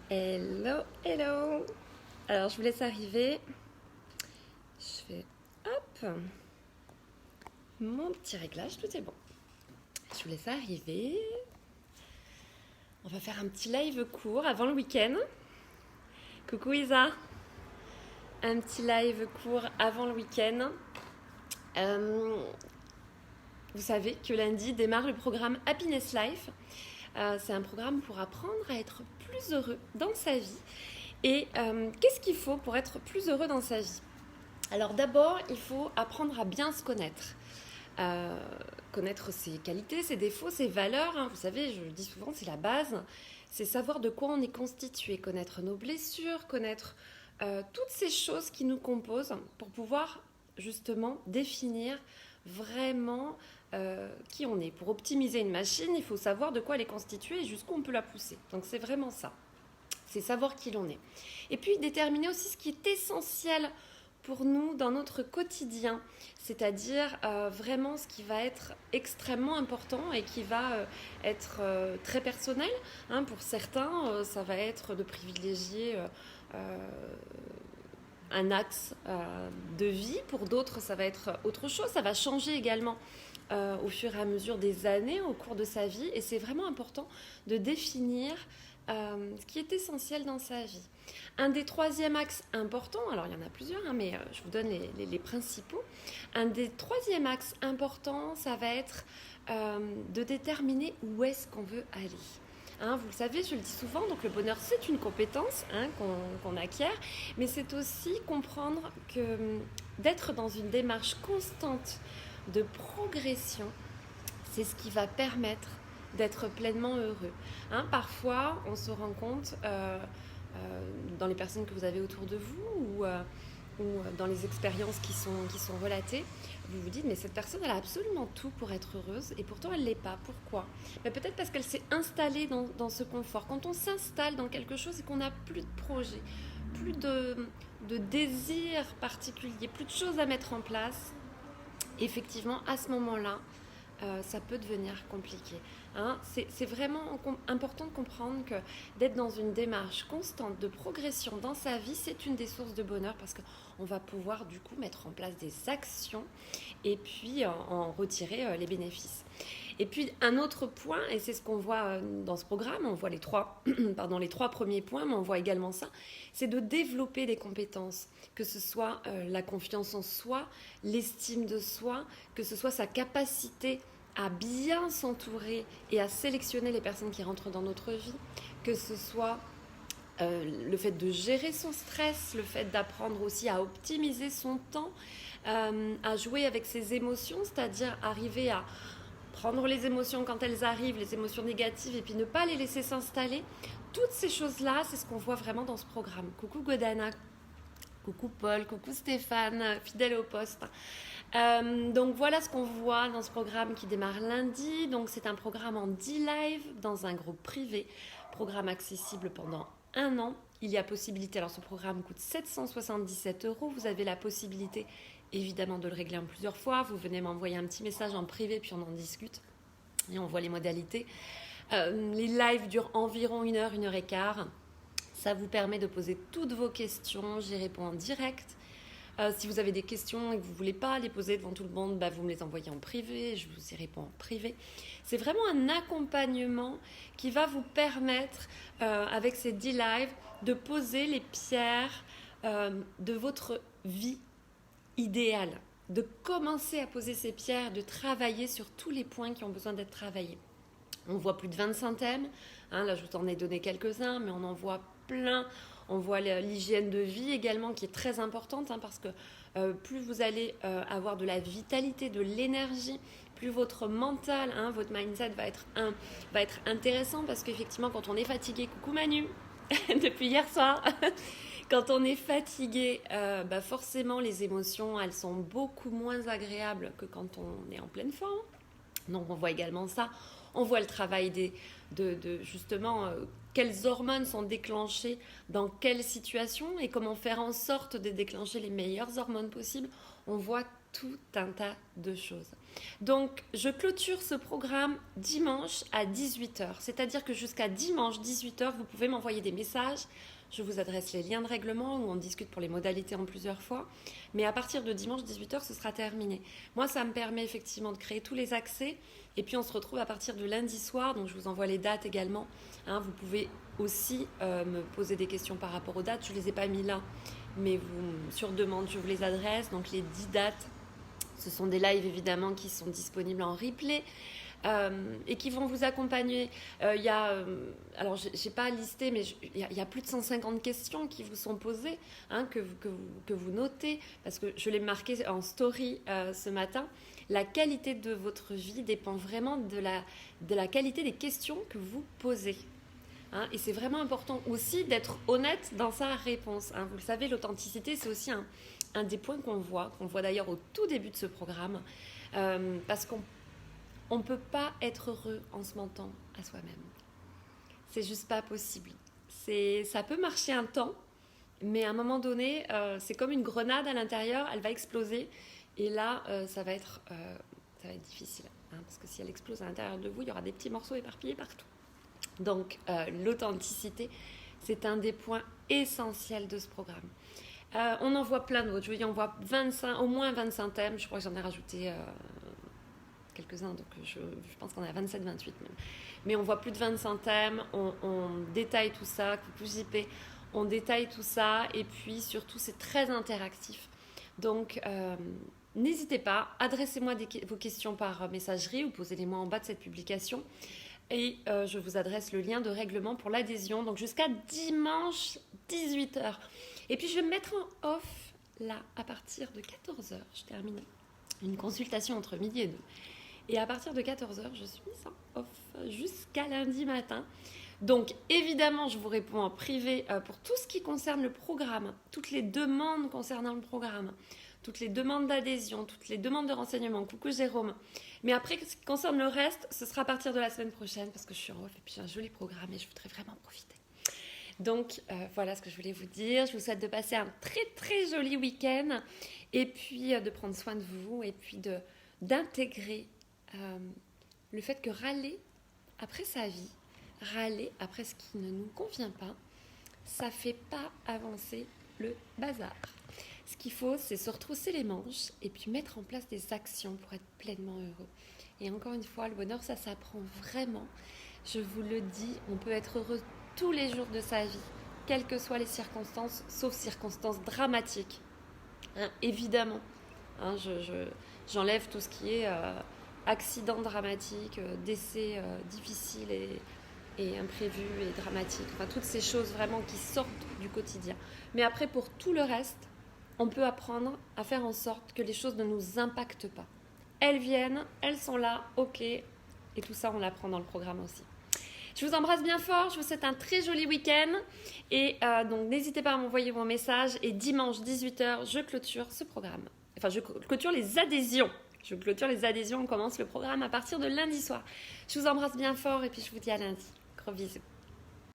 Hello, hello. Alors, je vous laisse arriver. Je fais hop, mon petit réglage, tout est bon. Je vous laisse arriver. On va faire un petit live court avant le week-end. Coucou Isa. Un petit live court avant le week-end. Vous savez que lundi démarre le programme Happiness Life. C'est un programme pour apprendre à être plus heureux dans sa vie. Et qu'est-ce qu'il faut pour être plus heureux dans sa vie? Alors d'abord, il faut apprendre à bien se connaître. Connaître ses qualités, ses défauts, ses valeurs. Vous savez, je le dis souvent, c'est la base. C'est savoir de quoi on est constitué, connaître nos blessures, connaître toutes ces choses qui nous composent pour pouvoir justement définir vraiment qui on est. Pour optimiser une machine, il faut savoir de quoi elle est constituée et jusqu'où on peut la pousser. Donc c'est vraiment ça. C'est savoir qui l'on est. Et puis déterminer aussi ce qui est essentiel pour nous dans notre quotidien, c'est-à-dire vraiment ce qui va être extrêmement important et qui va être très personnel. Pour certains, ça va être de privilégier un axe de vie, pour d'autres, ça va être autre chose, ça va changer également. Au fur et à mesure des années, au cours de sa vie, et c'est vraiment important de définir ce qui est essentiel dans sa vie. Un des troisièmes axes importants, alors il y en a plusieurs, mais je vous donne les principaux. Un des troisièmes axes importants, ça va être de déterminer où est-ce qu'on veut aller. Vous le savez, je le dis souvent, donc le bonheur c'est une compétence qu'on acquiert, mais c'est aussi comprendre que d'être dans une démarche constante de progression, c'est ce qui va permettre d'être pleinement heureux. Parfois, on se rend compte dans les personnes que vous avez autour de vous ou dans les expériences qui sont relatées, vous vous dites mais cette personne elle a absolument tout pour être heureuse et pourtant elle ne l'est pas. Pourquoi? Peut-être parce qu'elle s'est installée dans ce confort. Quand on s'installe dans quelque chose et qu'on n'a plus de projet, plus de désir particulier, plus de choses à mettre en place, effectivement à ce moment-là, ça peut devenir compliqué. C'est vraiment important de comprendre que d'être dans une démarche constante de progression dans sa vie, c'est une des sources de bonheur parce qu'on va pouvoir du coup mettre en place des actions et puis en retirer les bénéfices. Et puis un autre point, et c'est ce qu'on voit dans ce programme, on voit les trois premiers points, mais on voit également ça, c'est de développer des compétences, que ce soit la confiance en soi, l'estime de soi, que ce soit sa capacité à bien s'entourer et à sélectionner les personnes qui rentrent dans notre vie, que ce soit le fait de gérer son stress, le fait d'apprendre aussi à optimiser son temps, à jouer avec ses émotions, c'est-à-dire arriver à prendre les émotions quand elles arrivent, les émotions négatives, et puis ne pas les laisser s'installer. Toutes ces choses-là, c'est ce qu'on voit vraiment dans ce programme. Coucou Godana, coucou Paul, coucou Stéphane, fidèle au poste. Donc voilà ce qu'on voit dans ce programme qui démarre lundi. Donc c'est un programme en 10 live dans un groupe privé, programme accessible pendant 1 an. Il y a possibilité, alors ce programme coûte 777 €, vous avez la possibilité évidemment de le régler en plusieurs fois. Vous venez m'envoyer un petit message en privé puis on en discute et on voit les modalités. Les lives durent environ 1 heure, 1 heure et quart. Ça vous permet de poser toutes vos questions, j'y réponds en direct. Si vous avez des questions et que vous ne voulez pas les poser devant tout le monde, vous me les envoyez en privé, je vous y réponds en privé. C'est vraiment un accompagnement qui va vous permettre, avec ces 10 lives, de poser les pierres de votre vie idéale, de commencer à poser ces pierres, de travailler sur tous les points qui ont besoin d'être travaillés. On voit plus de 25 thèmes, là je vous en ai donné quelques-uns, mais on en voit plein. On voit l'hygiène de vie également qui est très importante parce que plus vous allez avoir de la vitalité, de l'énergie, plus votre mental, votre mindset va être intéressant parce qu'effectivement quand on est fatigué, coucou Manu, depuis hier soir, quand on est fatigué, forcément les émotions elles sont beaucoup moins agréables que quand on est en pleine forme. Donc on voit également ça. On voit le travail de justement quelles hormones sont déclenchées dans quelle situation et comment faire en sorte de déclencher les meilleures hormones possibles. On voit tout un tas de choses. Donc, je clôture ce programme dimanche à 18h. C'est-à-dire que jusqu'à dimanche 18h, vous pouvez m'envoyer des messages. Je vous adresse les liens de règlement où on discute pour les modalités en plusieurs fois. Mais à partir de dimanche 18h, ce sera terminé. Moi, ça me permet effectivement de créer tous les accès. Et puis, on se retrouve à partir de lundi soir. Donc, je vous envoie les dates également. Vous pouvez aussi me poser des questions par rapport aux dates. Je ne les ai pas mis là, mais sur demande, je vous les adresse. Donc, les 10 dates, ce sont des lives évidemment qui sont disponibles en replay. Et qui vont vous accompagner. Alors, je n'ai pas listé, mais il y a plus de 150 questions qui vous sont posées, que vous notez, parce que je l'ai marqué en story ce matin. La qualité de votre vie dépend vraiment de la qualité des questions que vous posez. Et c'est vraiment important aussi d'être honnête dans sa réponse. Vous le savez, l'authenticité, c'est aussi un des points qu'on voit d'ailleurs au tout début de ce programme, parce qu'on ne peut pas être heureux en se mentant à soi-même. C'est juste pas possible. Ça peut marcher un temps, mais à un moment donné, c'est comme une grenade à l'intérieur, elle va exploser. Et là, ça va être difficile. Parce que si elle explose à l'intérieur de vous, il y aura des petits morceaux éparpillés partout. Donc, l'authenticité, c'est un des points essentiels de ce programme. On en voit plein d'autres. Je veux dire, on voit au moins 25 thèmes. Je crois que j'en ai rajouté quelques-uns, donc je pense qu'on est à 27, 28 même. Mais on voit plus de 25 thèmes, on détaille tout ça, JP, on détaille tout ça, et puis surtout c'est très interactif. Donc n'hésitez pas, adressez-moi vos questions par messagerie ou posez-les-moi en bas de cette publication. Et je vous adresse le lien de règlement pour l'adhésion, donc jusqu'à dimanche 18h. Et puis je vais me mettre en off là, à partir de 14h, je termine une consultation entre midi et 2. Et à partir de 14h, je suis mise en off jusqu'à lundi matin. Donc, évidemment, je vous réponds en privé pour tout ce qui concerne le programme, toutes les demandes concernant le programme, toutes les demandes d'adhésion, toutes les demandes de renseignement. Coucou Jérôme. Mais après, ce qui concerne le reste, ce sera à partir de la semaine prochaine parce que je suis en off et puis j'ai un joli programme et je voudrais vraiment profiter. Donc, voilà ce que je voulais vous dire. Je vous souhaite de passer un très, très joli week-end et puis de prendre soin de vous et puis d'intégrer le fait que râler après sa vie, râler après ce qui ne nous convient pas, ça ne fait pas avancer le bazar. Ce qu'il faut, c'est se retrousser les manches et puis mettre en place des actions pour être pleinement heureux. Et encore une fois, le bonheur, ça s'apprend vraiment. Je vous le dis, on peut être heureux tous les jours de sa vie, quelles que soient les circonstances, sauf circonstances dramatiques. Évidemment, j'enlève tout ce qui est accident dramatique, décès difficile et imprévu et dramatique. Enfin, toutes ces choses vraiment qui sortent du quotidien. Mais après, pour tout le reste, on peut apprendre à faire en sorte que les choses ne nous impactent pas. Elles viennent, elles sont là, ok. Et tout ça, on l'apprend dans le programme aussi. Je vous embrasse bien fort, je vous souhaite un très joli week-end. Et donc, n'hésitez pas à m'envoyer vos messages. Et dimanche 18h, je clôture ce programme. Enfin, je clôture les adhésions. On commence le programme à partir de lundi soir. Je vous embrasse bien fort et puis je vous dis à lundi. Gros bisous.